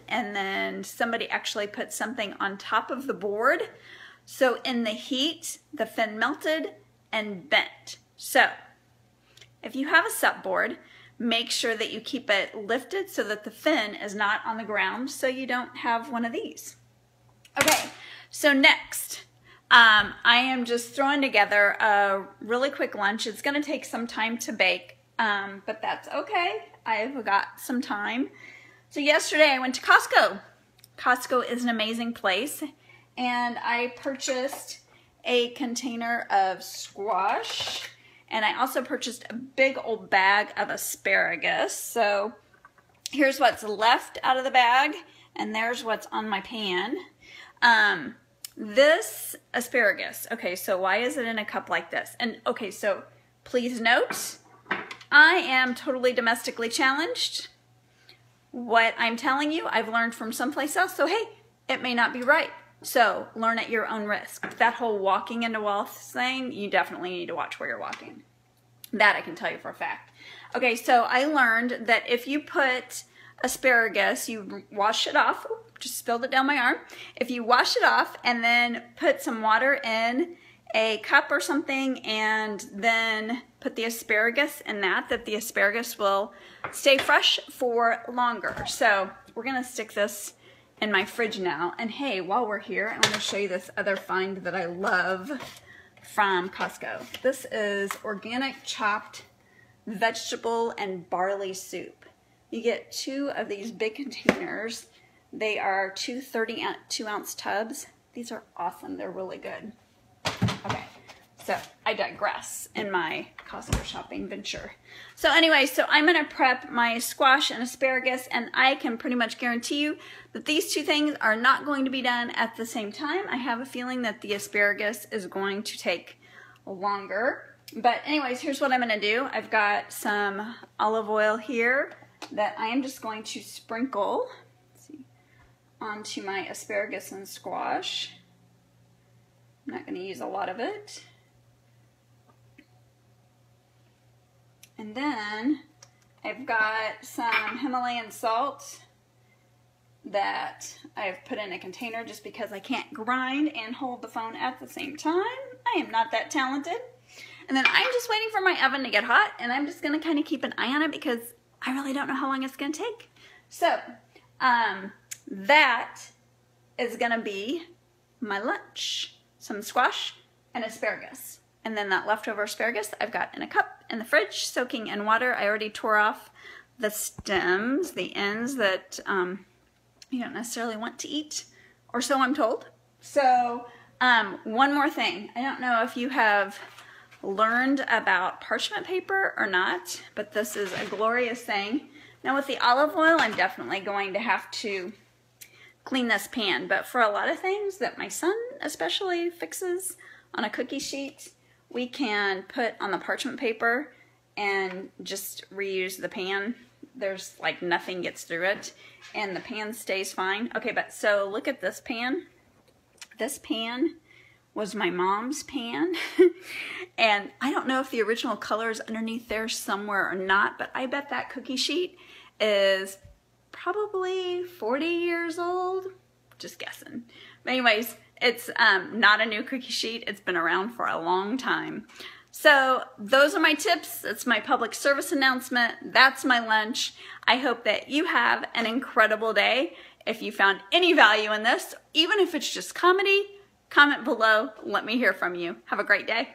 and then somebody actually put something on top of the board. So in the heat, the fin melted and bent. So if you have a sup board, make sure that you keep it lifted so that the fin is not on the ground so you don't have one of these. Okay, so next, I am just throwing together a really quick lunch. It's gonna take some time to bake, but that's okay. I've got some time. So yesterday I went to Costco. Costco is an amazing place, and I purchased a container of squash, and I also purchased a big old bag of asparagus. So here's what's left out of the bag, and there's what's on my pan. This asparagus, okay, so why is it in a cup like this? And okay, so please note, I am totally domestically challenged. What I'm telling you, I've learned from someplace else, so hey, it may not be right. So learn at your own risk. That whole walking into wealth thing, you definitely need to watch where you're walking. That I can tell you for a fact. Okay, so I learned that if you put asparagus, you wash it off. Oops, just spilled it down my arm. If you wash it off and then put some water in a cup or something and then put the asparagus in that the asparagus will stay fresh for longer. So we're gonna stick this in my fridge now. And hey, while we're here, I want to show you this other find that I love from Costco. This is organic chopped vegetable and barley soup. You get 2 of these big containers. They are 2 32-ounce tubs. These are awesome. They're really good. Okay, so I digress in my Costco shopping venture. So anyway, so I'm going to prep my squash and asparagus, and I can pretty much guarantee you that these 2 things are not going to be done at the same time. I have a feeling that the asparagus is going to take longer. But anyways, here's what I'm going to do. I've got some olive oil here that I am just going to sprinkle, let's see, onto my asparagus and squash. I'm not going to use a lot of it. And then I've got some Himalayan salt that I've put in a container just because I can't grind and hold the phone at the same time. I am not that talented. And then I'm just waiting for my oven to get hot, and I'm just going to kind of keep an eye on it because I really don't know how long it's going to take. So that is going to be my lunch. Some squash and asparagus. And then that leftover asparagus I've got in a cup in the fridge, soaking in water. I already tore off the stems, the ends that you don't necessarily want to eat, or so I'm told. So one more thing. I don't know if you have learned about parchment paper or not, but this is a glorious thing. Now with the olive oil, I'm definitely going to have to clean this pan, but for a lot of things that my son especially fixes on a cookie sheet, we can put on the parchment paper and just reuse the pan. There's like nothing gets through it and the pan stays fine. Okay, but so look at this pan. This pan was my mom's pan and I don't know if the original color is underneath there somewhere or not, but I bet that cookie sheet is probably 40 years old, just guessing. But anyways, it's not a new cookie sheet. It's been around for a long time. So those are my tips. It's my public service announcement. That's my lunch. I hope that you have an incredible day. If you found any value in this, even if it's just comedy, comment below. Let me hear from you. Have a great day.